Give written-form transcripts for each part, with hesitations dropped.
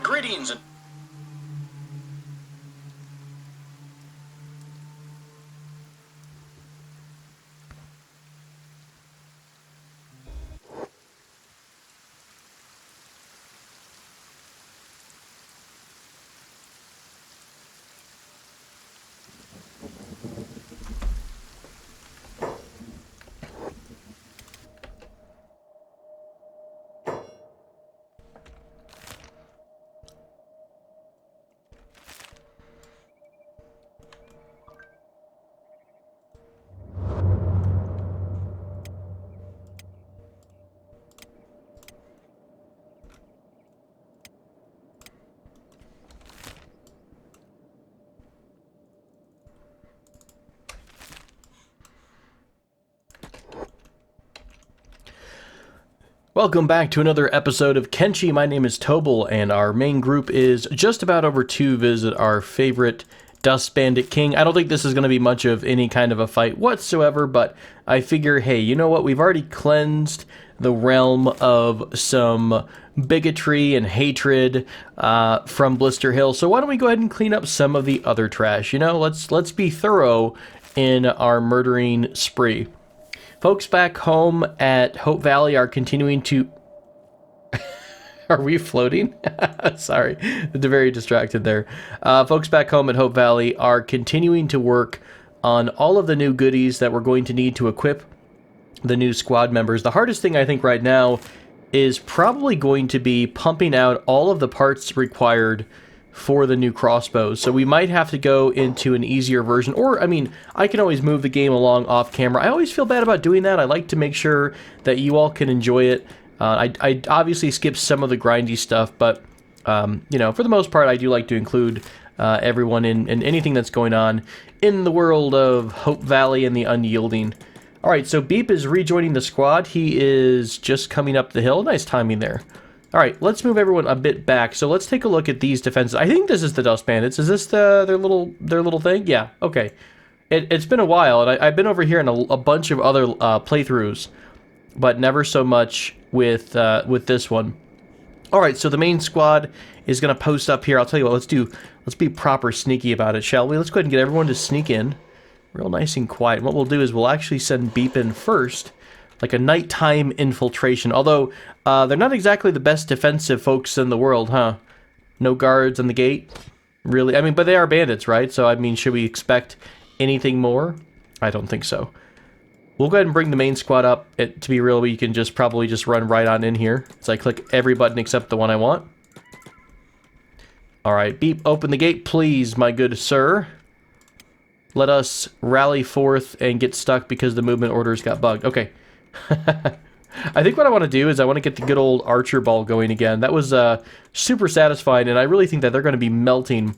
Greetings and welcome back to another episode of Kenshi. My name is Tobal, and our main group is just about over to visit our favorite Dust Bandit King. I don't think this is going to be much of any kind of a fight whatsoever, but I figure, hey, you know what? We've already cleansed the realm of some bigotry and hatred from Blister Hill, so why don't we go ahead and clean up some of the other trash? You know, let's be thorough in our murdering spree. Folks back home at Hope Valley are continuing to... Are we floating? Sorry, very distracted there. Folks back home at Hope Valley are continuing to work on all of the new goodies that we're going to need to equip the new squad members. The hardest thing I think right now is probably going to be pumping out all of the parts required for the new crossbows. So we might have to go into an easier version, or I mean, I can always move the game along off camera. I always feel bad about doing that. I like to make sure that you all can enjoy it. I obviously skip some of the grindy stuff, but you know, for the most part, I do like to include everyone in anything that's going on in the world of Hope Valley and the Unyielding. All right, so Beep is rejoining the squad. He is just coming up the hill. Nice timing there. All right, let's move everyone a bit back. So let's take a look at these defenses. I think this is the Dust Bandits. Is this their little thing? Yeah. Okay. It's been a while, and I've been over here in a bunch of other playthroughs, but never so much with this one. All right. So the main squad is going to post up here. I'll tell you what. Let's be proper sneaky about it, shall we? Let's go ahead and get everyone to sneak in, real nice and quiet. And what we'll do is we'll actually send Beep in first, like a nighttime infiltration. Although they're not exactly the best defensive folks in the world, huh? No guards on the gate? Really? I mean, but they are bandits, right? So, I mean, should we expect anything more? I don't think so. We'll go ahead and bring the main squad up. To be real, we can probably just run right on in here. So I click every button except the one I want. Alright, Beep, open the gate, please, my good sir. Let us rally forth and get stuck because the movement orders got bugged. Okay. I think what I want to do is I want to get the good old archer ball going again. That was super satisfying, and I really think that they're going to be melting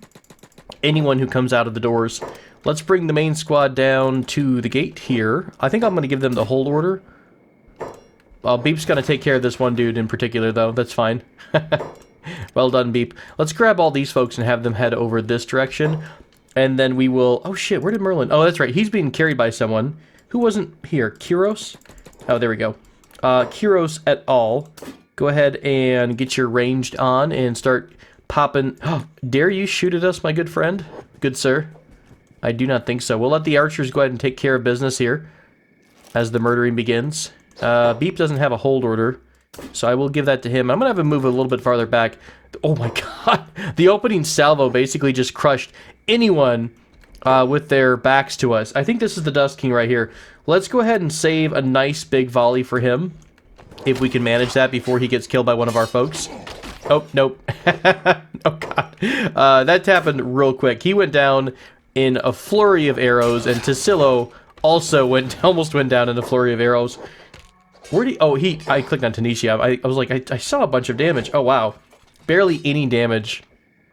anyone who comes out of the doors. Let's bring the main squad down to the gate here. I think I'm going to give them the hold order. Beep's going to take care of this one dude in particular, though. That's fine. Well done, Beep. Let's grab all these folks and have them head over this direction. And then we will... Oh, shit. Where did Merlin... Oh, that's right. He's being carried by someone. Who wasn't here? Kiros? Oh, there we go. Kiros et al. Go ahead and get your ranged on and start popping... Oh, dare you shoot at us, my good friend? Good sir. I do not think so. We'll let the archers go ahead and take care of business here as the murdering begins. Beep doesn't have a hold order, so I will give that to him. I'm going to have him move a little bit farther back. Oh my god. The opening salvo basically just crushed anyone with their backs to us. I think this is the Dust King right here. Let's go ahead and save a nice big volley for him, if we can manage that before he gets killed by one of our folks. Oh, nope. Oh, God. That happened real quick. He went down in a flurry of arrows, and Tassilo also almost went down in a flurry of arrows. Where did he... Oh, I clicked on Tanisha. I was like, I saw a bunch of damage. Oh, wow. Barely any damage.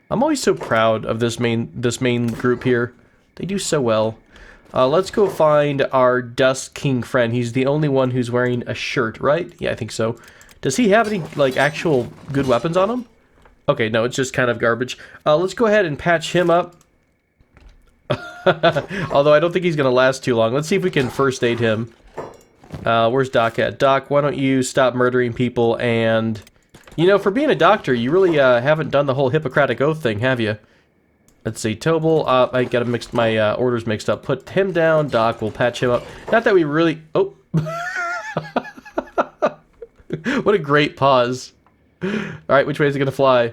I'm always so proud of this main group here. They do so well. Let's go find our Dust King friend. He's the only one who's wearing a shirt, right? Yeah, I think so. Does he have any, like, actual good weapons on him? Okay, no, it's just kind of garbage. Let's go ahead and patch him up. Although I don't think he's going to last too long. Let's see if we can first aid him. Where's Doc at? Doc, why don't you stop murdering people and You know, for being a doctor, you really haven't done the whole Hippocratic Oath thing, have you? Let's see, Tobal, I got my orders mixed up. Put him down, Doc, we'll patch him up. Not that we really... Oh! What a great pause. Alright, which way is it gonna fly?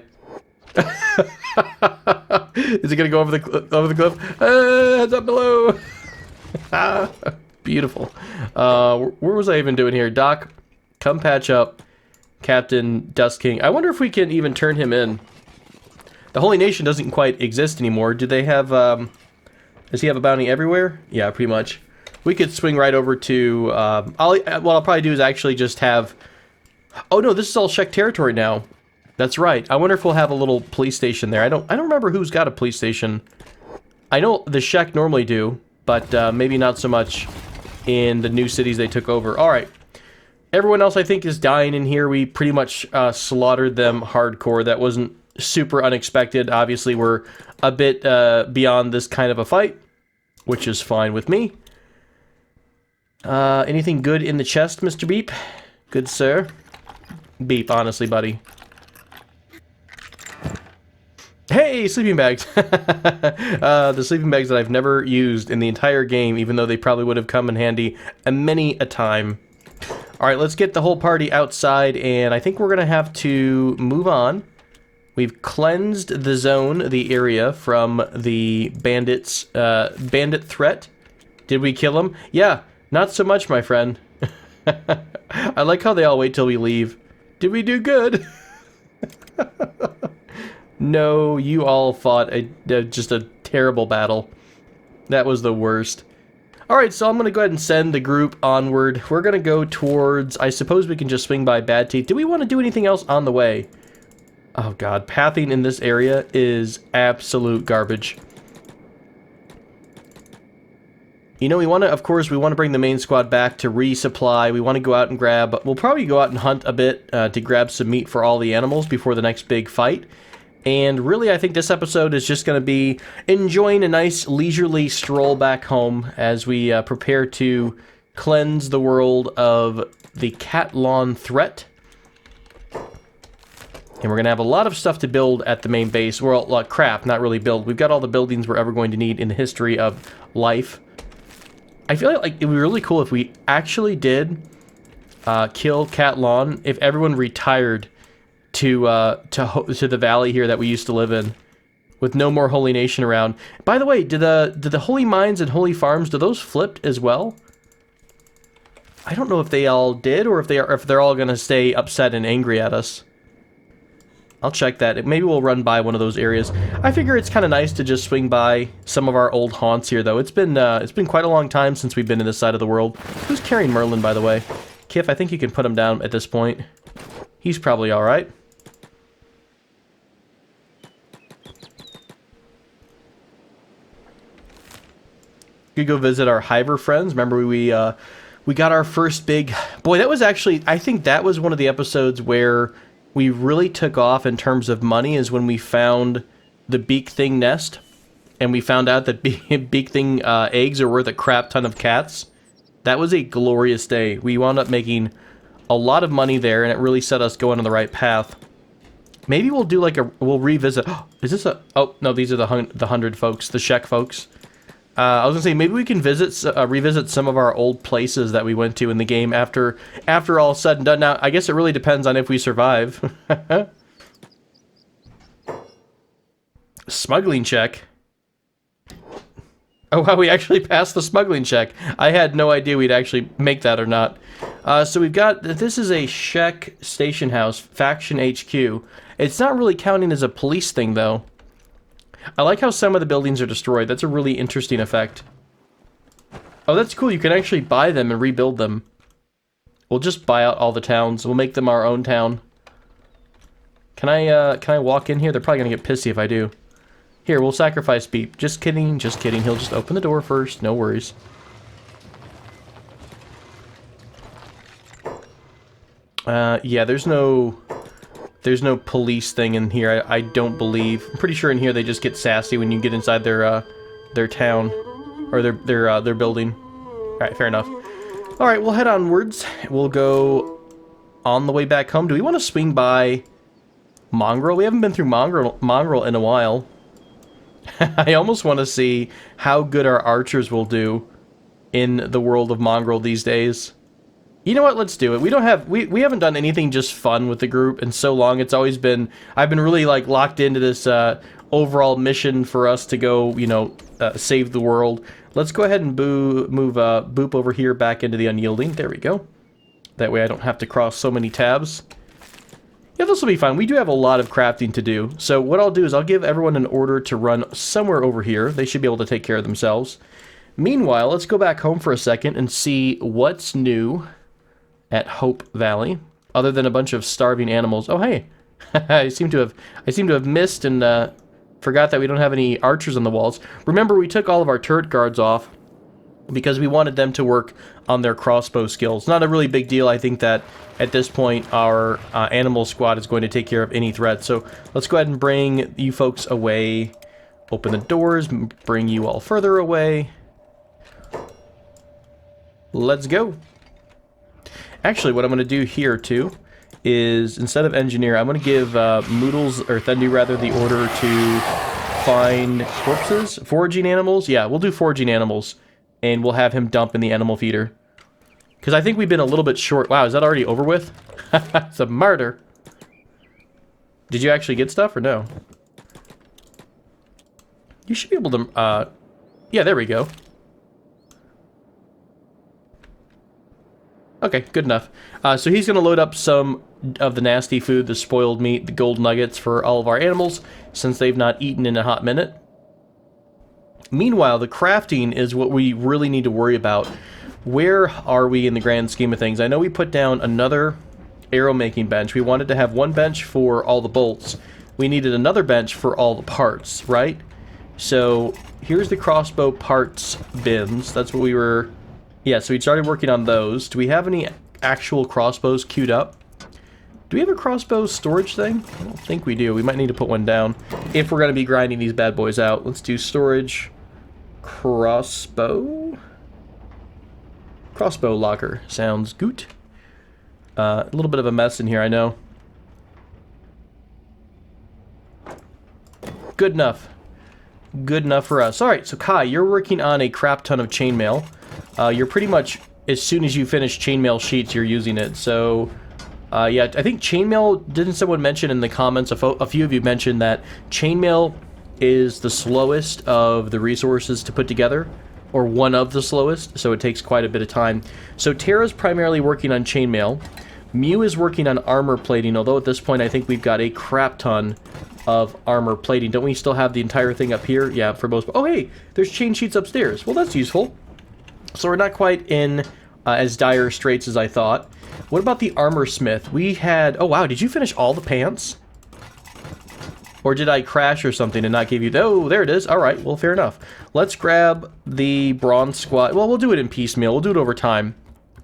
Is it gonna go over the cliff? Heads up below! Beautiful. Where was I even doing here? Doc, come patch up Captain Dust King. I wonder if we can even turn him in. The Holy Nation doesn't quite exist anymore. Do they have, does he have a bounty everywhere? Yeah, pretty much. We could swing right over to, what I'll probably do is actually just have... Oh no, this is all Czech territory now. That's right. I wonder if we'll have a little police station there. I don't remember who's got a police station. I know the Czech normally do, but maybe not so much in the new cities they took over. Alright. Everyone else I think is dying in here. We pretty much slaughtered them hardcore. That wasn't super unexpected. Obviously, we're a bit beyond this kind of a fight, which is fine with me. Anything good in the chest, Mr. Beep? Good, sir. Beep, honestly, buddy. Hey, sleeping bags! The sleeping bags that I've never used in the entire game, even though they probably would have come in handy many a time. Alright, let's get the whole party outside, and I think we're gonna have to move on. We've cleansed the zone, the area, from the bandits, bandit threat. Did we kill him? Yeah, not so much, my friend. I like how they all wait till we leave. Did we do good? No, you all fought just a terrible battle. That was the worst. Alright, so I'm going to go ahead and send the group onward. We're going to go towards... I suppose we can just swing by Bad Teeth. Do we want to do anything else on the way? Oh god, pathing in this area is absolute garbage. You know, we want to, of course, we want to bring the main squad back to resupply. We want to go out and grab... We'll probably go out and hunt a bit to grab some meat for all the animals before the next big fight. And really, I think this episode is just going to be enjoying a nice leisurely stroll back home as we prepare to cleanse the world of the cat lawn threat. And we're going to have a lot of stuff to build at the main base. Well, craft, not really build. We've got all the buildings we're ever going to need in the history of life. I feel like it would be really cool if we actually did kill Cat Lawn, if everyone retired to the valley here that we used to live in, with no more Holy Nation around. By the way, did the Holy Mines and Holy Farms, do those flip as well? I don't know if they all did, or if they're all gonna stay upset and angry at us. I'll check that. Maybe we'll run by one of those areas. I figure it's kind of nice to just swing by some of our old haunts here, though. It's been quite a long time since we've been in this side of the world. Who's carrying Merlin, by the way? Kiff, I think you can put him down at this point. He's probably all right. We could go visit our Hiver friends. Remember, we got our first big... Boy, that was actually... I think that was one of the episodes where we really took off in terms of money, is when we found the Beak Thing nest, and we found out that Beak Thing eggs are worth a crap ton of cats. That was a glorious day. We wound up making a lot of money there, and it really set us going on the right path. Maybe we'll do like we'll revisit... Is this a... Oh, no, these are the 100 folks, the Czech folks. I was gonna say, maybe we can revisit some of our old places that we went to in the game after all said and done. Now, I guess it really depends on if we survive. Smuggling check. Oh wow, we actually passed the smuggling check. I had no idea we'd actually make that or not. So we've got, this is a Czech station house, faction HQ. It's not really counting as a police thing though. I like how some of the buildings are destroyed. That's a really interesting effect. Oh, that's cool. You can actually buy them and rebuild them. We'll just buy out all the towns. We'll make them our own town. Can I walk in here? They're probably gonna get pissy if I do. Here, we'll sacrifice Beep. Just kidding, just kidding. He'll just open the door first. No worries. Yeah, there's no police thing in here, I don't believe. I'm pretty sure in here they just get sassy when you get inside their town, or their building. Alright, fair enough. Alright, we'll head onwards. We'll go on the way back home. Do we want to swing by Mongrel? We haven't been through Mongrel in a while. I almost want to see how good our archers will do in the world of Mongrel these days. You know what? Let's do it. We haven't done anything just fun with the group in so long. It's always been, I've been really like locked into this overall mission for us to go, you know, save the world. Let's go ahead and move Boop over here back into the Unyielding. There we go. That way I don't have to cross so many tabs. Yeah, this will be fine. We do have a lot of crafting to do. So what I'll do is I'll give everyone an order to run somewhere over here. They should be able to take care of themselves. Meanwhile, let's go back home for a second and see what's new at Hope Valley, other than a bunch of starving animals. Oh, hey. I seem to have missed and forgot that we don't have any archers on the walls. Remember, we took all of our turret guards off because we wanted them to work on their crossbow skills. Not a really big deal. I think that at this point our animal squad is going to take care of any threat. So let's go ahead and bring you folks away. Open the doors, bring you all further away. Let's go. Actually, what I'm going to do here too is, instead of engineer, I'm going to give Moodles, or Thendu rather, the order to find corpses, foraging animals. Yeah, we'll do foraging animals, and we'll have him dump in the animal feeder. Because I think we've been a little bit short. Wow, is that already over with? It's a murder. Did you actually get stuff or no? You should be able to, yeah, there we go. Okay, good enough. So he's going to load up some of the nasty food, the spoiled meat, the gold nuggets for all of our animals, since they've not eaten in a hot minute. Meanwhile, the crafting is what we really need to worry about. Where are we in the grand scheme of things? I know we put down another arrow making bench. We wanted to have one bench for all the bolts. We needed another bench for all the parts, right? So here's the crossbow parts bins. That's what we were... Yeah, so we started working on those. Do we have any actual crossbows queued up? Do we have a crossbow storage thing? I don't think we do. We might need to put one down if we're going to be grinding these bad boys out. Let's do storage crossbow. Crossbow locker. Sounds good. A little bit of a mess in here, I know. Good enough. Good enough for us. Alright, so Kai, you're working on a crap ton of chainmail. You're pretty much, as soon as you finish chainmail sheets, you're using it. So, yeah, I think chainmail, didn't someone mention in the comments, a few of you mentioned that chainmail is the slowest of the resources to put together, or one of the slowest, so it takes quite a bit of time. So Tara's primarily working on chainmail. Mew is working on armor plating, although at this point I think we've got a crap ton of armor plating. Don't we still have the entire thing up here? Yeah, for most... Oh, hey, there's chain sheets upstairs. Well, that's useful. So we're not quite in as dire straits as I thought. What about the armor smith? We had... Oh, wow, did you finish all the pants? Or did I crash or something and not give you... Oh, there it is. All right, well, fair enough. Let's grab the bronze squad. Well, we'll do it in piecemeal. We'll do it over time.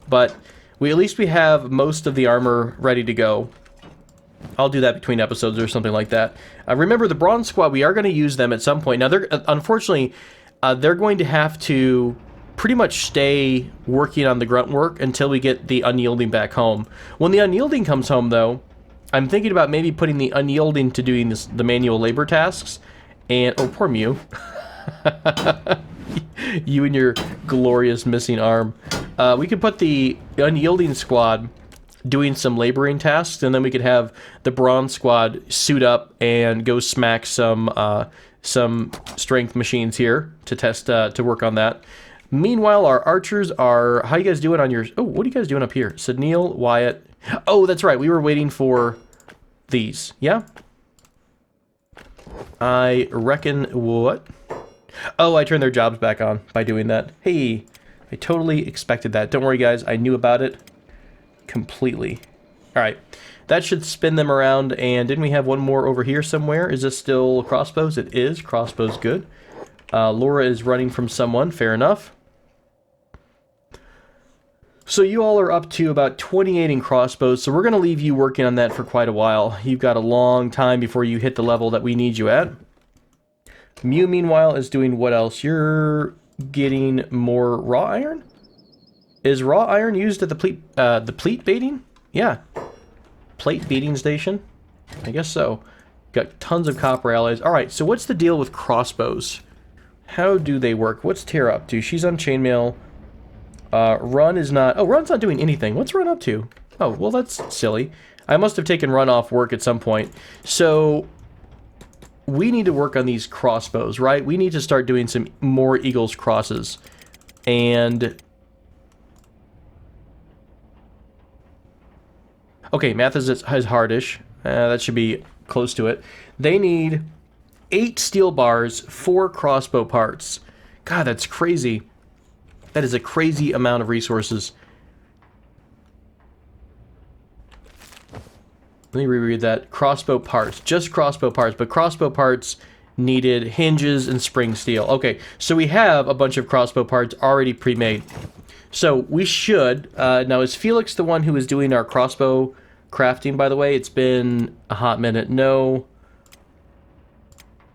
But at least we have most of the armor ready to go. I'll do that between episodes or something like that. Remember, the bronze squad, we are going to use them at some point. Now, they're unfortunately, they're going to have to pretty much stay working on the grunt work until we get the unyielding back home. When the unyielding comes home, though, I'm thinking about maybe putting the unyielding to doing the manual labor tasks. And, oh, poor Mew. You and your glorious missing arm. We could put the unyielding squad doing some laboring tasks, and then we could have the bronze squad suit up and go smack some strength machines here to test, to work on that. Meanwhile, our archers are... How you guys doing on your... Oh, what are you guys doing up here? Sunil, Wyatt... Oh, that's right. We were waiting for these. Yeah? I reckon... What? Oh, I turned their jobs back on by doing that. Hey, I totally expected that. Don't worry, guys. I knew about it completely. All right. That should spin them around. And didn't we have one more over here somewhere? Is this still crossbows? It is. Crossbows, good. Laura is running from someone. Fair enough. So you all are up to about 28 in crossbows, so we're going to leave you working on that for quite a while. You've got a long time before you hit the level that we need you at. Mew, meanwhile, is doing what else? You're getting more raw iron? Is raw iron used at the plate baiting? Yeah. Plate beating station. I guess so. Got tons of copper alloys. Alright, so what's the deal with crossbows? How do they work? What's Tara up to? She's on chainmail. Run is not... Oh, Run's not doing anything. What's Run up to? Oh, well, that's silly. I must have taken Run off work at some point. So, we need to work on these crossbows, right? We need to start doing some more Eagle's crosses. And... Okay, math is hardish. That should be close to it. They need 8 steel bars, 4 crossbow parts. God, that's crazy. That is a crazy amount of resources. Let me reread that. Crossbow parts. Just crossbow parts. But crossbow parts needed hinges and spring steel. Okay, so we have a bunch of crossbow parts already pre-made. So we should... now, is Felix the one who is doing our crossbow crafting, by the way? It's been a hot minute. No.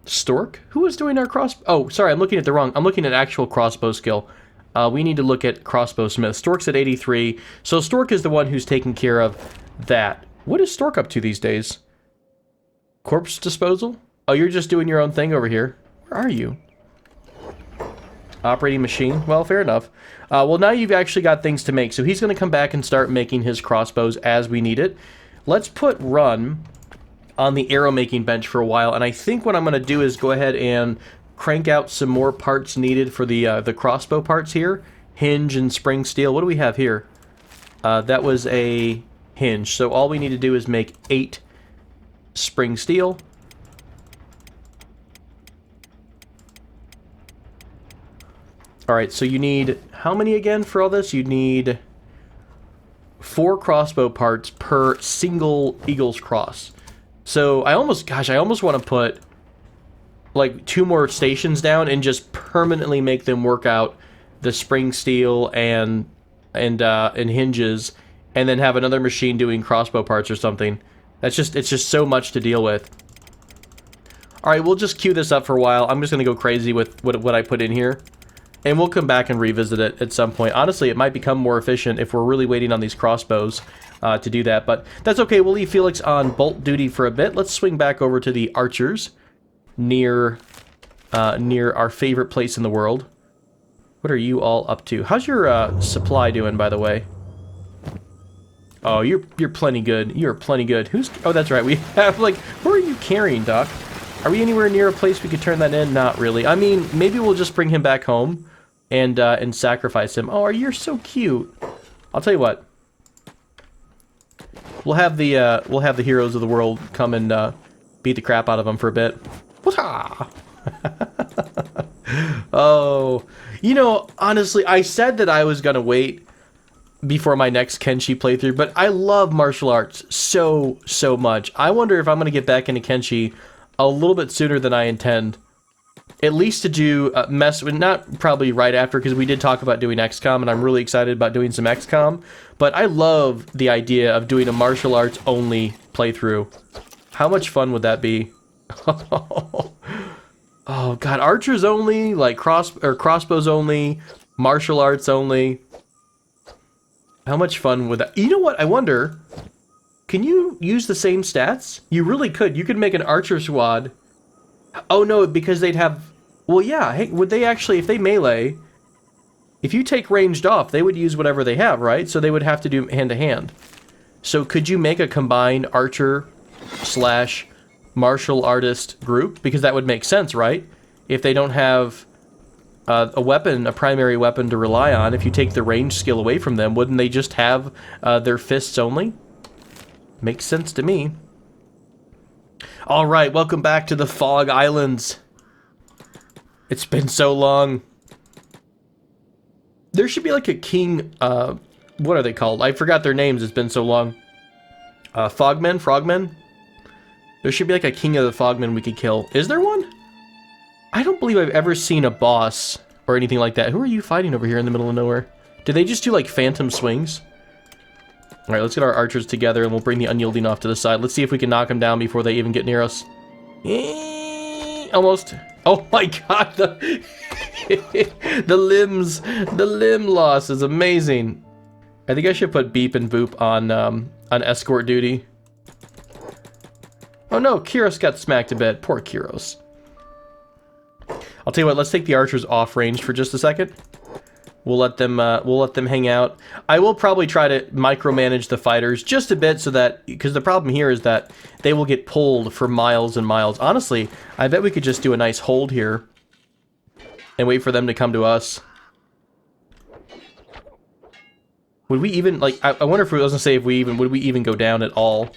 Stork? Who was doing our crossbow? Oh, sorry, I'm looking at the wrong... I'm looking at actual crossbow skill. We need to look at crossbow smith. Stork's at 83. So Stork is the one who's taking care of that. What is Stork up to these days? Corpse disposal? Oh, you're just doing your own thing over here. Where are you? Operating machine? Well, fair enough. Well, now you've actually got things to make. So he's going to come back and start making his crossbows as we need it. Let's put Run on the arrow making bench for a while. And I think what I'm going to do is go ahead and crank out some more parts needed for the crossbow parts here. Hinge and spring steel. What do we have here? That was a hinge. So all we need to do is make 8 spring steel. Alright, so you need... How many again for all this? You need 4 crossbow parts per single Eagle's cross. So I almost want to put like 2 more stations down and just permanently make them work out the spring steel and hinges, and then have another machine doing crossbow parts or something. It's just so much to deal with. Alright, we'll just queue this up for a while. I'm just going to go crazy with what I put in here. And we'll come back and revisit it at some point. Honestly, it might become more efficient if we're really waiting on these crossbows to do that. But that's okay. We'll leave Felix on bolt duty for a bit. Let's swing back over to the archers near our favorite place in the world. What are you all up to? How's your supply doing, by the way? Oh, you're plenty good. You're plenty good. Oh, that's right. We have, like... Who are you carrying, Doc? Are we anywhere near a place we could turn that in? Not really. I mean, maybe we'll just bring him back home and sacrifice him. Oh, you're so cute. I'll tell you what. We'll have the heroes of the world come and beat the crap out of him for a bit. Wata! Oh, you know, honestly, I said that I was gonna wait before my next Kenshi playthrough, but I love martial arts so much. I wonder if I'm gonna get back into Kenshi a little bit sooner than I intend. At least to do not probably right after, because we did talk about doing XCOM, and I'm really excited about doing some XCOM. But I love the idea of doing a martial arts only playthrough. How much fun would that be? Oh god, archers only, like crossbows only, martial arts only. How much fun would that? You know what? I wonder. Can you use the same stats? You really could. You could make an archer squad. Oh no, because they'd have... Well, yeah. Hey, would they actually, if they melee, if you take ranged off, they would use whatever they have, right? So they would have to do hand-to-hand. So could you make a combined archer / martial artist group? Because that would make sense, right? If they don't have a primary weapon to rely on, if you take the range skill away from them, wouldn't they just have their fists only? Makes sense to me. Alright, welcome back to the Fog Islands. It's been so long. There should be like a king, what are they called? I forgot their names, it's been so long. Frogmen? There should be like a king of the Frogmen we could kill. Is there one? I don't believe I've ever seen a boss or anything like that. Who are you fighting over here in the middle of nowhere? Do they just do like phantom swings? Alright, let's get our archers together and we'll bring the unyielding off to the side. Let's see if we can knock them down before they even get near us. Almost. Oh my god, the limb loss is amazing. I think I should put Beep and Boop on escort duty. Oh no, Kyros got smacked a bit. Poor Kyros. I'll tell you what, let's take the archers off range for just a second. We'll let them hang out. I will probably try to micromanage the fighters just a bit so that, because the problem here is that they will get pulled for miles and miles. Honestly, I bet we could just do a nice hold here and wait for them to come to us. Would we even, like, I wonder if I was gonna say if we even, would we even go down at all?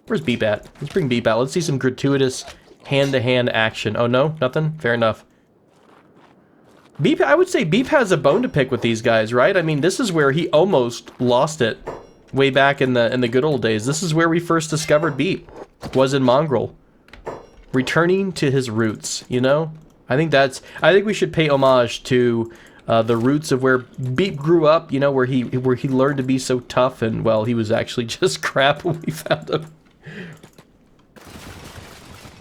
Where's Beep at? Let's bring Beep out. Let's see some gratuitous hand-to-hand action. Oh no, nothing? Fair enough. Beep, I would say Beep has a bone to pick with these guys, right? I mean, this is where he almost lost it way back in the good old days. This is where we first discovered Beep, was in Mongrel. Returning to his roots, you know? I think we should pay homage to the roots of where Beep grew up, you know, where he learned to be so tough, and, well, he was actually just crap when we found him.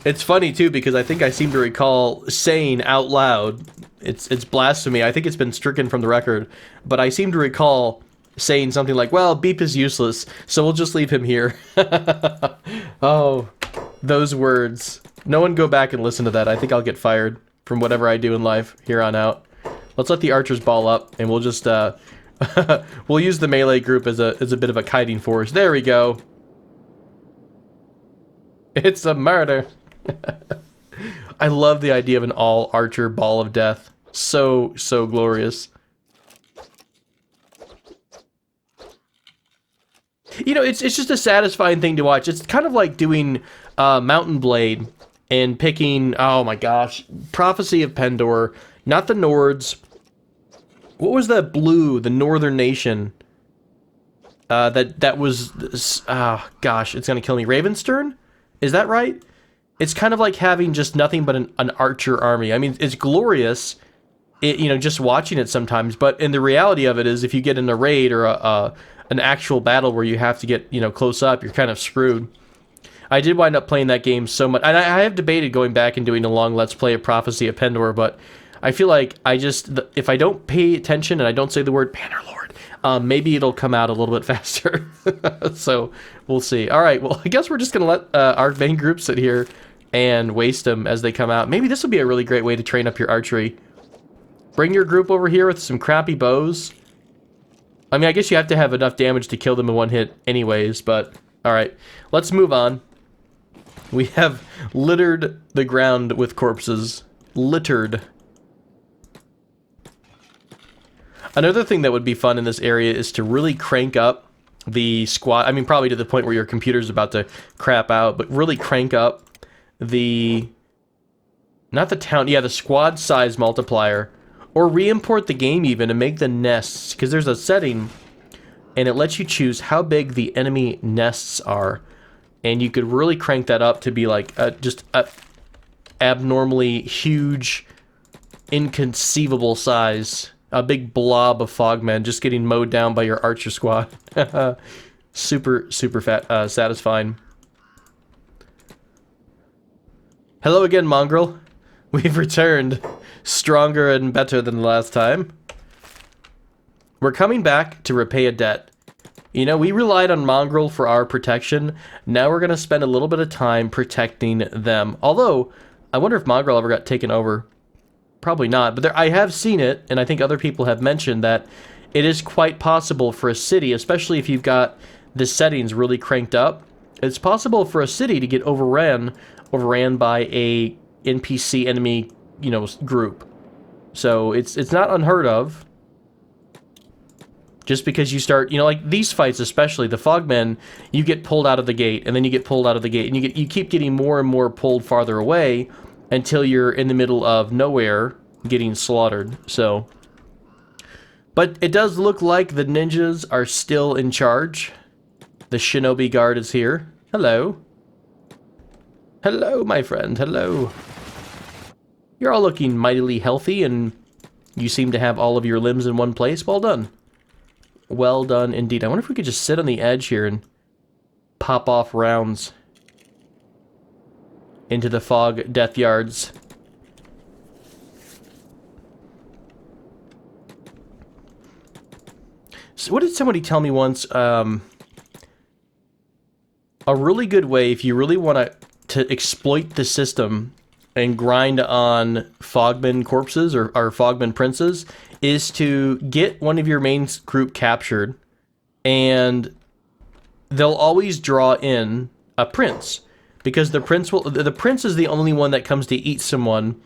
It's funny, too, because I think I seem to recall saying out loud, it's blasphemy, I think it's been stricken from the record, but I seem to recall saying something like, well, Beep is useless, so we'll just leave him here. Oh, those words. No one go back and listen to that. I think I'll get fired from whatever I do in life here on out. Let's let the archers ball up, and we'll just, we'll use the melee group as a bit of a kiting force. There we go. It's a murder. I love the idea of an all-archer ball of death. So glorious. You know, it's just a satisfying thing to watch. It's kind of like doing Mountain Blade and picking, oh my gosh, Prophecy of Pendor, not the Nords. What was that blue, the Northern Nation? That was, gosh, it's gonna kill me. Ravenstern? Is that right? It's kind of like having just nothing but an archer army. I mean, it's glorious, you know, just watching it sometimes, but in the reality of it is if you get in a raid or an actual battle where you have to get, you know, close up, you're kind of screwed. I did wind up playing that game so much, and I have debated going back and doing a long Let's Play of Prophecy of Pendor, but I feel like if I don't pay attention and I don't say the word Bannerlord, maybe it'll come out a little bit faster. So we'll see. All right, well, I guess we're just gonna let our main group sit here and waste them as they come out. Maybe this would be a really great way to train up your archery. Bring your group over here with some crappy bows. I mean, I guess you have to have enough damage to kill them in one hit anyways, but all right, let's move on. We have littered the ground with corpses. Littered. Another thing that would be fun in this area is to really crank up the squad. I mean, probably to the point where your computer's about to crap out, but really crank up the, not the town, yeah, the squad size multiplier, or re-import the game even and make the nests, because there's a setting and it lets you choose how big the enemy nests are, and you could really crank that up to be like just a abnormally huge, inconceivable size, a big blob of fogmen just getting mowed down by your archer squad. super satisfying. Hello again, Mongrel. We've returned, stronger and better than the last time. We're coming back to repay a debt. You know, we relied on Mongrel for our protection. Now we're going to spend a little bit of time protecting them. Although, I wonder if Mongrel ever got taken over. Probably not, but I have seen it, and I think other people have mentioned that it is quite possible for a city, especially if you've got the settings really cranked up, it's possible for a city to get overran by a NPC enemy, you know, group. So it's not unheard of. Just because you start, you know, like these fights especially, the Fogmen, you get pulled out of the gate, and then you get pulled out of the gate, and you keep getting more and more pulled farther away until you're in the middle of nowhere getting slaughtered. So, but it does look like the ninjas are still in charge. The shinobi guard is here. Hello. Hello, my friend. Hello. You're all looking mightily healthy, and you seem to have all of your limbs in one place. Well done. Well done indeed. I wonder if we could just sit on the edge here and pop off rounds into the fog death yards. So what did somebody tell me once? A really good way, if you really want to to exploit the system and grind on Fogman corpses or Fogman princes is to get one of your main group captured, and they'll always draw in a prince, because the prince is the only one that comes to eat someone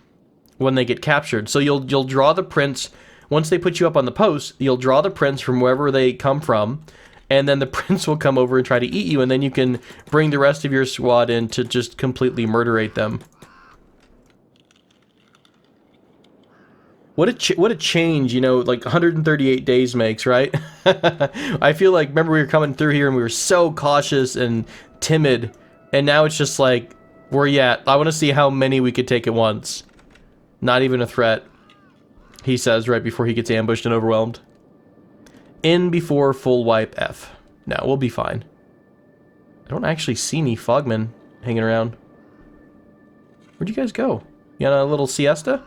when they get captured. So you'll draw the prince once they put you up on the post. You'll draw the prince from wherever they come from, and then the prince will come over and try to eat you, and then you can bring the rest of your squad in to just completely murderate them. What a change, you know, like 138 days makes, right? I feel like, remember we were coming through here and we were so cautious and timid, and now it's just like, where you at? I want to see how many we could take at once. Not even a threat, he says right before he gets ambushed and overwhelmed. In before full wipe F. No, we'll be fine. I don't actually see any Fogmen hanging around. Where'd you guys go? You on a little siesta?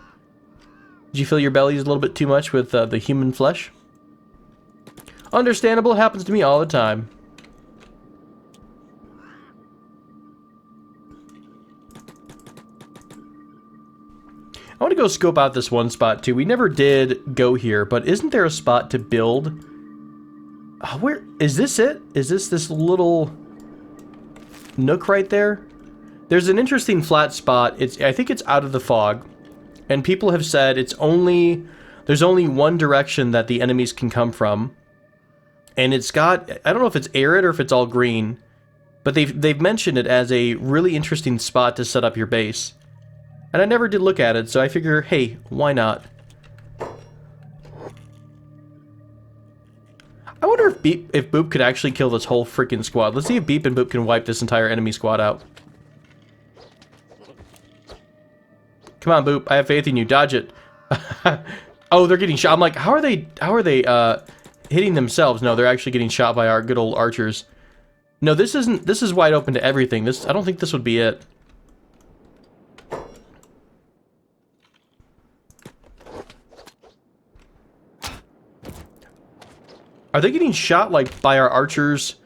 Did you fill your bellies a little bit too much with the human flesh? Understandable, happens to me all the time. I want to go scope out this one spot too. We never did go here, but isn't there a spot to build? Where is this it? Is this little nook right there? There's an interesting flat spot. I think it's out of the fog. And people have said there's only one direction that the enemies can come from. And it's got, I don't know if it's arid or if it's all green, but they've mentioned it as a really interesting spot to set up your base. And I never did look at it, so I figure, hey, why not? I wonder if Boop could actually kill this whole freaking squad. Let's see if Beep and Boop can wipe this entire enemy squad out. Come on, Boop. I have faith in you. Dodge it. Oh, they're getting shot. I'm like, how are they hitting themselves? No, they're actually getting shot by our good old archers. No, this is wide open to everything. I don't think this would be it. Are they getting shot, like, by our archers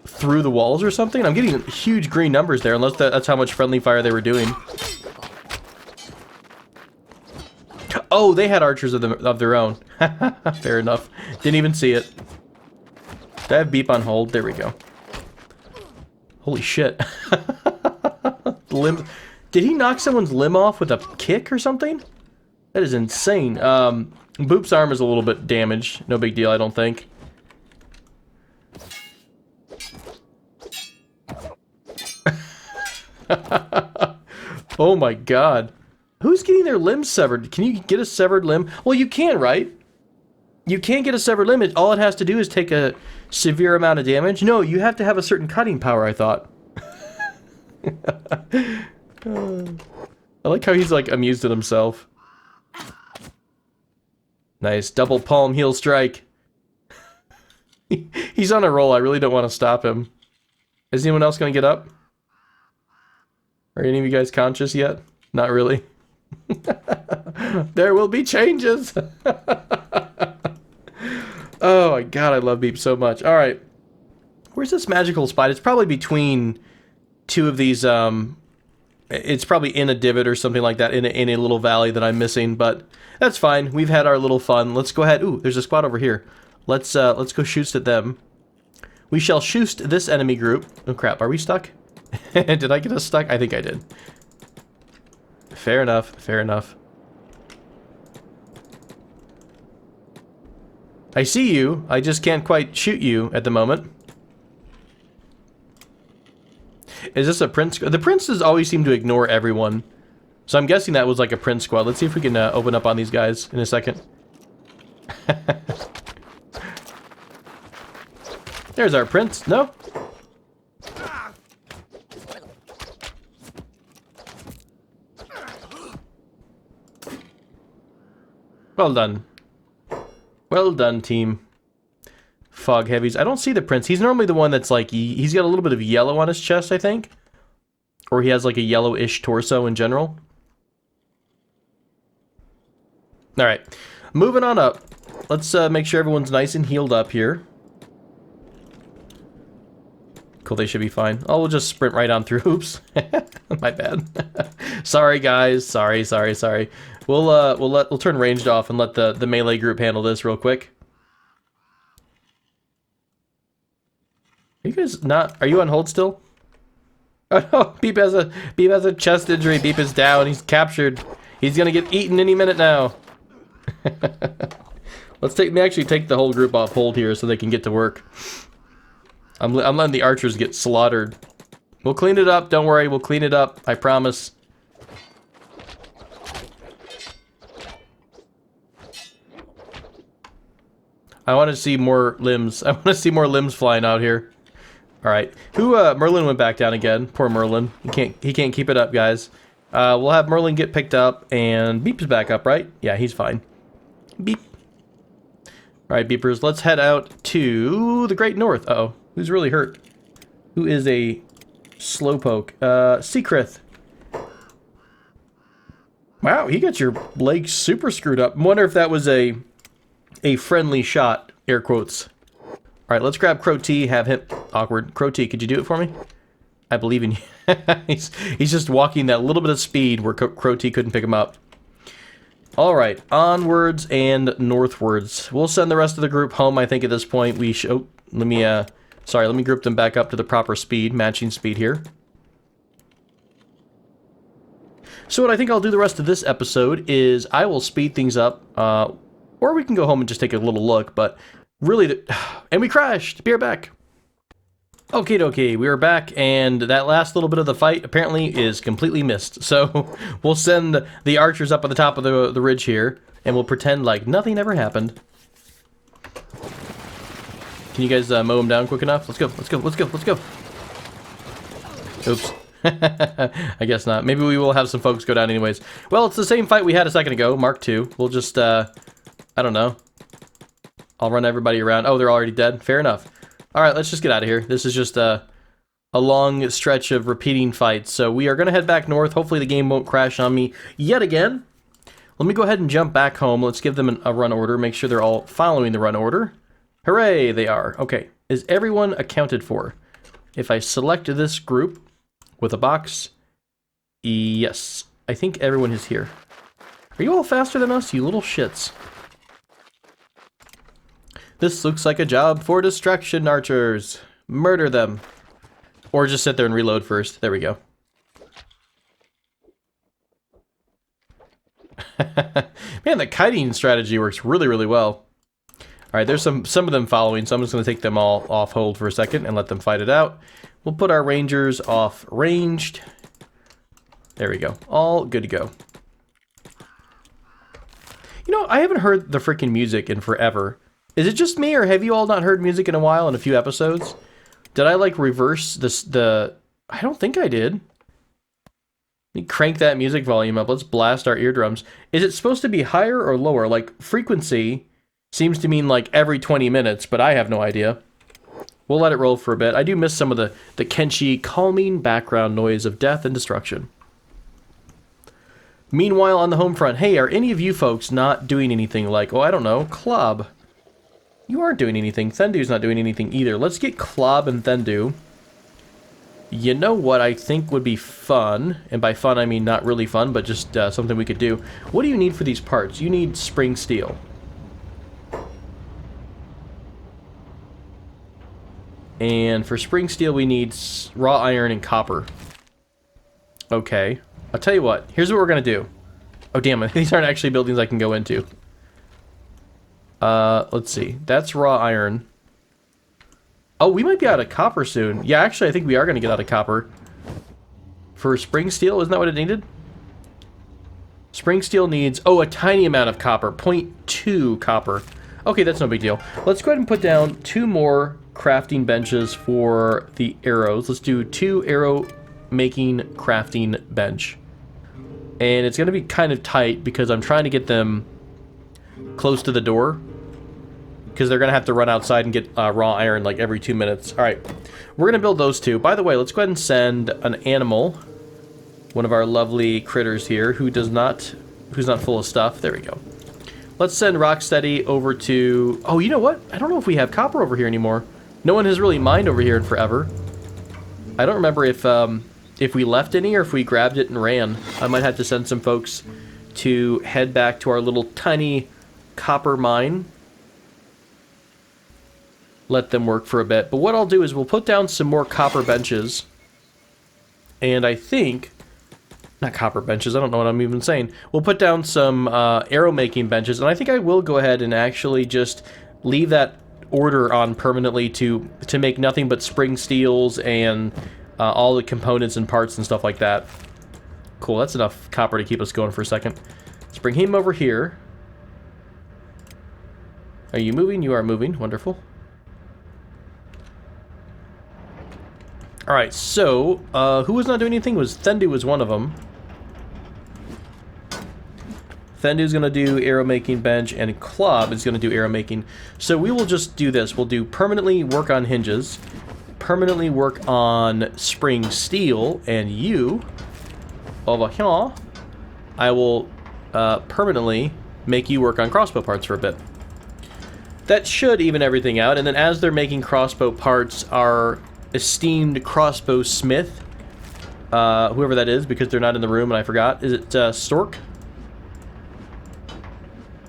through the walls or something? I'm getting huge green numbers there, unless that's how much friendly fire they were doing. Oh, they had archers of their own. Fair enough. Didn't even see it. Did I have Beep on hold? There we go. Holy shit. Limb. Did he knock someone's limb off with a kick or something? That is insane. Boop's arm is a little bit damaged. No big deal, I don't think. Oh my god. Who's getting their limbs severed? Can you get a severed limb? Well, you can, right? You can get a severed limb. All it has to do is take a severe amount of damage. No, you have to have a certain cutting power, I thought. I like how he's, like, amused at himself. Nice. Double palm heel strike. He's on a roll. I really don't want to stop him. Is anyone else going to get up? Are any of you guys conscious yet? Not really. There will be changes. Oh my god, I love Beep so much. Alright. Where's this magical spot? It's probably between two of these, it's probably in a divot or something like that, in a little valley that I'm missing, but that's fine. We've had our little fun. Let's go ahead. Ooh, there's a squad over here. Let's go shoot at them. We shall shoot this enemy group. Oh crap, are we stuck? Did I get us stuck? I think I did. Fair enough, fair enough. I see you. I just can't quite shoot you at the moment. Is this a prince? The princes always seem to ignore everyone. So I'm guessing that was like a prince squad. Let's see if we can open up on these guys in a second. There's our prince. No? Well done. Well done, team. Fog heavies. I don't see the prince. He's normally the one that's like, he's got a little bit of yellow on his chest, I think. Or he has like a yellowish torso in general. Alright. Moving on up. Let's make sure everyone's nice and healed up here. Cool, they should be fine. Oh, we'll just sprint right on through. Oops. My bad. Sorry, guys. Sorry. We'll turn ranged off and let the melee group handle this real quick. Are you guys not... Are you on hold still? Oh no, Beep has a chest injury. Beep is down. He's captured. He's gonna get eaten any minute now. Let me actually take the whole group off hold here so they can get to work. I'm letting the archers get slaughtered. We'll clean it up. Don't worry. We'll clean it up. I promise. I want to see more limbs. I want to see more limbs flying out here. All right. Merlin went back down again. Poor Merlin. He can't keep it up, guys. We'll have Merlin get picked up, and Beep is back up, right? Yeah, he's fine. Beep. All right, Beepers. Let's head out to the Great North. Uh-oh. Who's really hurt? Who is a slowpoke? Seakrith. Wow, he got your leg super screwed up. I wonder if that was a friendly shot, air quotes. All right, let's grab Crow T, have him... Awkward. Crow T, could you do it for me? I believe in you. he's just walking that little bit of speed where Crow T couldn't pick him up. All right, onwards and northwards. We'll send the rest of the group home, I think, at this point. We should... Oh, let me group them back up to the proper speed, matching speed here. So what I think I'll do the rest of this episode is I will speed things up, or we can go home and just take a little look, but really, and we crashed! Be right back! Okay, dokie, we are back, and that last little bit of the fight apparently is completely missed. So we'll send the archers up at the top of the ridge here, and we'll pretend like nothing ever happened. Can you guys mow them down quick enough? Let's go. Oops. I guess not. Maybe we will have some folks go down anyways. Well, it's the same fight we had a second ago, Mark II. We'll just, I don't know. I'll run everybody around. Oh, they're already dead? Fair enough. Alright, let's just get out of here. This is just a long stretch of repeating fights. So we are going to head back north. Hopefully the game won't crash on me yet again. Let me go ahead and jump back home. Let's give them a run order. Make sure they're all following the run order. Hooray, they are. Okay, is everyone accounted for? If I select this group with a box, yes, I think everyone is here. Are you all faster than us, you little shits? This looks like a job for distraction, archers. Murder them. Or just sit there and reload first. There we go. Man, the kiting strategy works really, really well. Alright, there's some of them following, so I'm just going to take them all off hold for a second and let them fight it out. We'll put our rangers off ranged. There we go. All good to go. You know, I haven't heard the freaking music in forever. Is it just me, or have you all not heard music in a while in a few episodes? Did I, like, reverse the... I don't think I did. Let me crank that music volume up. Let's blast our eardrums. Is it supposed to be higher or lower? Like, frequency seems to mean, like, every 20 minutes, but I have no idea. We'll let it roll for a bit. I do miss some of the Kenshi calming background noise of death and destruction. Meanwhile, on the home front, hey, are any of you folks not doing anything like, oh, I don't know, Club? You aren't doing anything. Thendu's not doing anything either. Let's get Klob and Thendu. You know what I think would be fun, and by fun I mean not really fun, but just something we could do. What do you need for these parts? You need spring steel. And for spring steel we need raw iron and copper. Okay. I'll tell you what. Here's what we're going to do. Oh damn it. These aren't actually buildings I can go into. Let's see. That's raw iron. Oh, we might be out of copper soon. Yeah, actually, I think we are going to get out of copper. For spring steel, isn't that what it needed? Spring steel needs, oh, a tiny amount of copper. 0.2 copper. Okay, that's no big deal. Let's go ahead and put down 2 more crafting benches for the arrows. Let's do 2 arrow making crafting bench. And it's going to be kind of tight because I'm trying to get them close to the door, because they're going to have to run outside and get raw iron like every 2 minutes. All right, we're going to build those 2. By the way, let's go ahead and send an animal, one of our lovely critters here, who's not full of stuff. There we go. Let's send Rocksteady over to... Oh, you know what? I don't know if we have copper over here anymore. No one has really mined over here in forever. I don't remember if we left any or if we grabbed it and ran. I might have to send some folks to head back to our little tiny copper mine. Let them work for a bit. But what I'll do is we'll put down some more copper benches. And I think... Not copper benches, I don't know what I'm even saying. We'll put down some arrow making benches. And I think I will go ahead and actually just leave that order on permanently to make nothing but spring steels and all the components and parts and stuff like that. Cool, that's enough copper to keep us going for a second. Let's bring him over here. Are you moving? You are moving. Wonderful. Alright, so, who was not doing anything? Thendu was one of them. Thendu's going to do arrow making bench, and Klob is going to do arrow making. So we will just do this. We'll do permanently work on hinges, permanently work on spring steel, and you, over here, I will permanently make you work on crossbow parts for a bit. That should even everything out, and then as they're making crossbow parts, our esteemed crossbow smith, whoever that is, because they're not in the room and I forgot, is it Stork?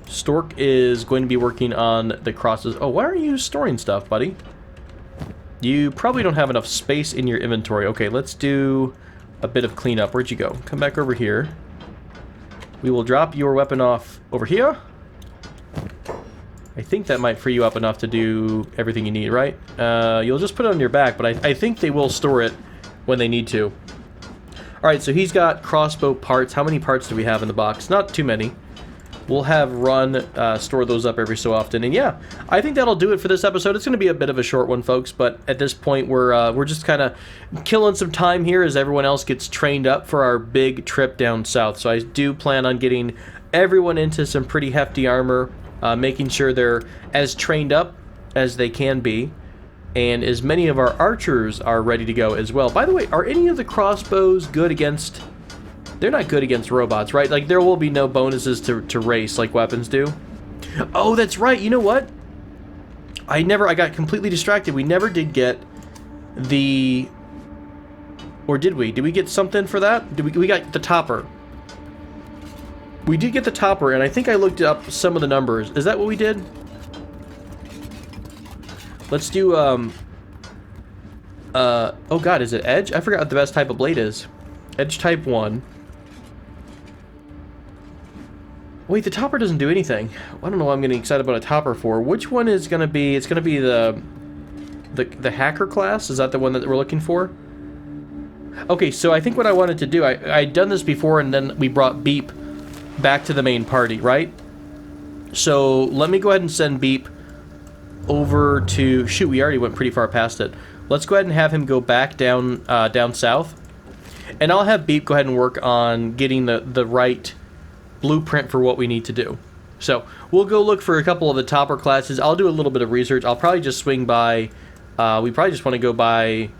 Stork is going to be working on the crosses. Oh, why are you storing stuff, buddy? You probably don't have enough space in your inventory. Okay, let's do a bit of cleanup. Where'd you go? Come back over here. We will drop your weapon off over here. I think that might free you up enough to do everything you need, right? You'll just put it on your back, but I think they will store it when they need to. Alright, so he's got crossbow parts. How many parts do we have in the box? Not too many. We'll have Run store those up every so often. And yeah, I think that'll do it for this episode. It's going to be a bit of a short one, folks, but at this point we're just kind of killing some time here as everyone else gets trained up for our big trip down south. So I do plan on getting everyone into some pretty hefty armor, making sure they're as trained up as they can be, and as many of our archers are ready to go as well. By the way, are any of the crossbows good against... They're not good against robots, right? Like, there will be no bonuses to race like weapons do. Oh, that's right. You know what? I got completely distracted. We never did get the... Or did we? Did we get something for that? We got the topper. We did get the topper, and I think I looked up some of the numbers. Is that what we did? Let's do, oh god, is it edge? I forgot what the best type of blade is. Edge type 1. Wait, the topper doesn't do anything. I don't know what I'm getting excited about a topper for. Which one is going to be... It's going to be the hacker class? Is that the one that we're looking for? Okay, so I think what I wanted to do... I'd done this before, and then we brought Beep back to the main party, right? So let me go ahead and send Beep over to... Shoot, we already went pretty far past it. Let's go ahead and have him go back down down south. And I'll have Beep go ahead and work on getting the right blueprint for what we need to do. So we'll go look for a couple of the topper classes. I'll do a little bit of research. I'll probably just swing by... we probably just want to go by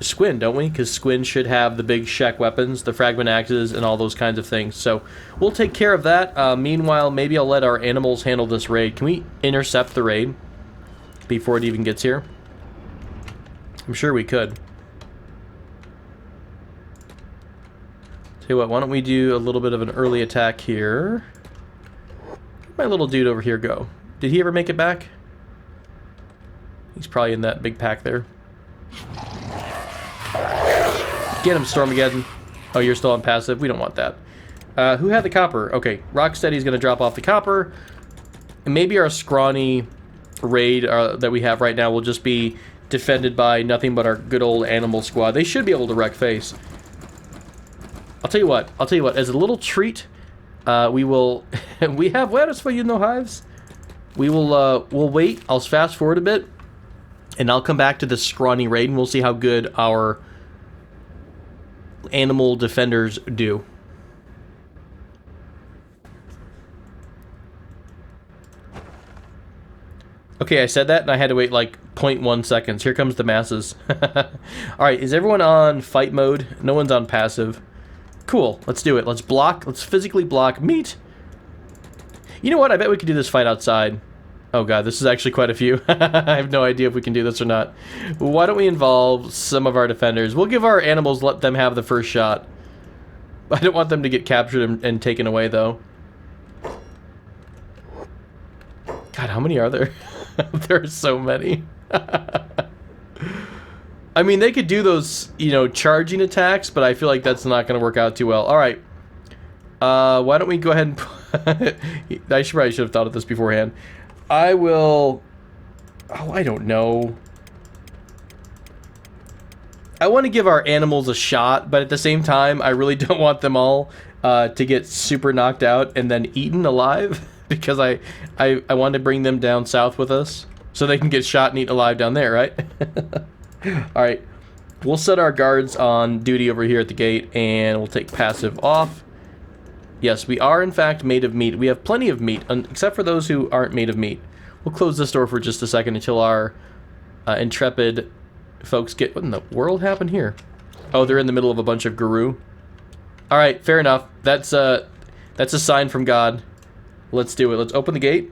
Squin, don't we? Because Squin should have the big Shek weapons, the fragment axes, and all those kinds of things. So we'll take care of that. Meanwhile, maybe I'll let our animals handle this raid. Can we intercept the raid before it even gets here? I'm sure we could. Tell you what, why don't we do a little bit of an early attack here? Where'd my little dude over here go? Did he ever make it back? He's probably in that big pack there. Get him, Stormageddon. Oh, you're still on passive? We don't want that. Who had the copper? Okay, Rocksteady's going to drop off the copper. And maybe our scrawny raid that we have right now will just be defended by nothing but our good old animal squad. They should be able to wreck face. I'll tell you what, as a little treat, we will... we have wares for you, no hives. We will, we'll wait. I'll fast forward a bit. And I'll come back to the scrawny raid, and we'll see how good our animal defenders do. Okay, I said that, and I had to wait like 0.1 seconds. Here comes the masses. Alright, is everyone on fight mode? No one's on passive. Cool, let's do it. Let's block. Let's physically block. Meet. You know what? I bet we could do this fight outside. Oh god, this is actually quite a few. I have no idea if we can do this or not. Why don't we involve some of our defenders? We'll give our animals, let them have the first shot. I don't want them to get captured and taken away, though. God, how many are there? There are so many. I mean, they could do those, you know, charging attacks, but I feel like that's not going to work out too well. All right. Why don't we go ahead and... I probably should have thought of this beforehand. I will... Oh, I don't know. I want to give our animals a shot, but at the same time, I really don't want them all to get super knocked out and then eaten alive, because I want to bring them down south with us so they can get shot and eaten alive down there, right? All right. We'll set our guards on duty over here at the gate, and we'll take passive off. Yes, we are in fact made of meat. We have plenty of meat, except for those who aren't made of meat. We'll close this door for just a second until our intrepid folks get... What in the world happened here? Oh, they're in the middle of a bunch of guru. All right, fair enough. That's a sign from God. Let's do it. Let's open the gate.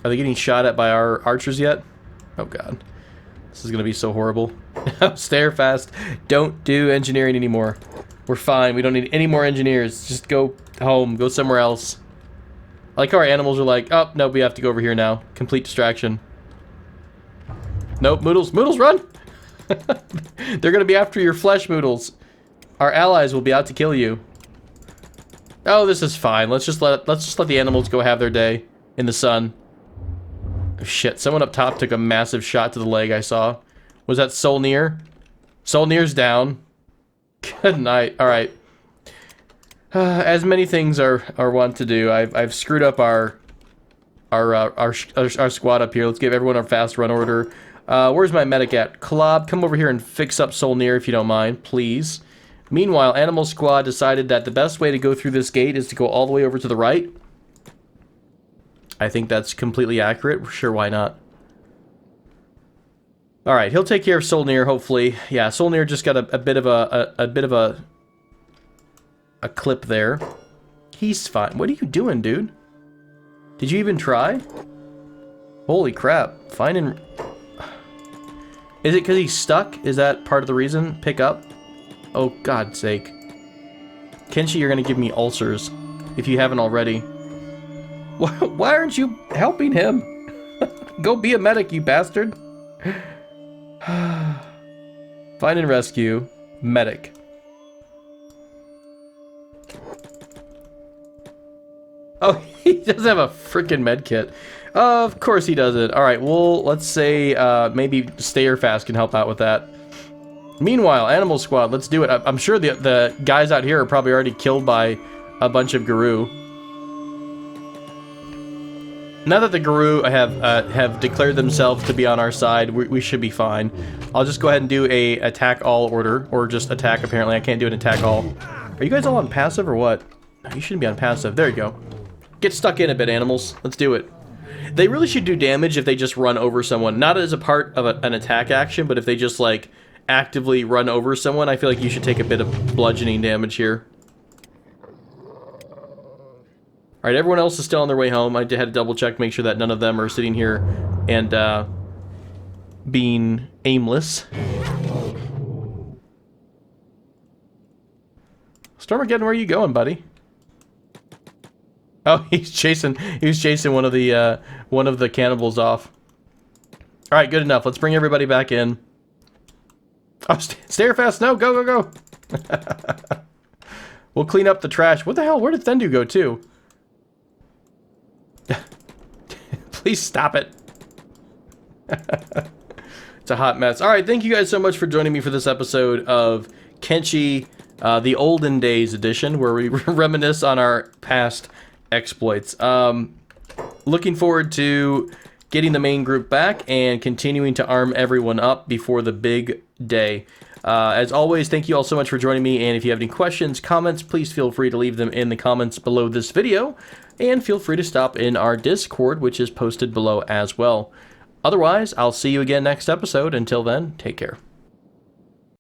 Are they getting shot at by our archers yet? Oh god, this is gonna be so horrible. Stare fast. Don't do engineering anymore. We're fine. We don't need any more engineers. Just go home. Go somewhere else. I like how our animals are like, oh, nope, we have to go over here now. Complete distraction. Nope, Moodles. Moodles, run! They're gonna be after your flesh, Moodles. Our allies will be out to kill you. Oh, this is fine. Let's just let the animals go have their day in the sun. Oh, shit, someone up top took a massive shot to the leg, I saw. Was that Solnir? Solnir's down. Good night. All right. As many things are wont to do, I've screwed up our squad up here. Let's give everyone our fast run order. Where's my medic at? Klob, come over here and fix up Solnir if you don't mind, please. Meanwhile, Animal Squad decided that the best way to go through this gate is to go all the way over to the right. I think that's completely accurate. Sure, why not? All right, he'll take care of Solnir, hopefully. Yeah, Solnir just got a bit of a clip there. He's fine. What are you doing, dude? Did you even try? Holy crap! Fine and... Is it because he's stuck? Is that part of the reason? Pick up? Oh, God's sake. Kenshi, you're gonna give me ulcers if you haven't already. Why aren't you helping him? Go be a medic, you bastard. Find and rescue. Medic. Oh, he doesn't have a freaking med kit. Of course he doesn't. Alright, well, let's say maybe Stay or Fast can help out with that. Meanwhile, Animal Squad, let's do it. I'm sure the guys out here are probably already killed by a bunch of Guru. Now that the Guru have declared themselves to be on our side, we should be fine. I'll just go ahead and do a attack all order, or just attack. Apparently, I can't do an attack all. Are you guys all on passive or what? No, you shouldn't be on passive. There you go. Get stuck in a bit, animals. Let's do it. They really should do damage if they just run over someone, not as a part of an attack action, but if they just like actively run over someone. I feel like you should take a bit of bludgeoning damage here. Alright, everyone else is still on their way home. I had to double check, make sure that none of them are sitting here and being aimless. Stormageddon, where are you going, buddy? Oh, he was chasing one of the cannibals off. Alright, good enough. Let's bring everybody back in. Oh, stay fast. No, go, go, go. We'll clean up the trash. What the hell? Where did Thendu go, too? Please stop it. It's a hot mess. Alright, thank you guys so much for joining me for this episode of Kenshi, the Olden Days edition, where we reminisce on our past exploits. Looking forward to getting the main group back and continuing to arm everyone up before the big day. As always, thank you all so much for joining me, and if you have any questions, comments, please feel free to leave them in the comments below this video, and feel free to stop in our Discord, which is posted below as well. Otherwise, I'll see you again next episode. Until then, take care.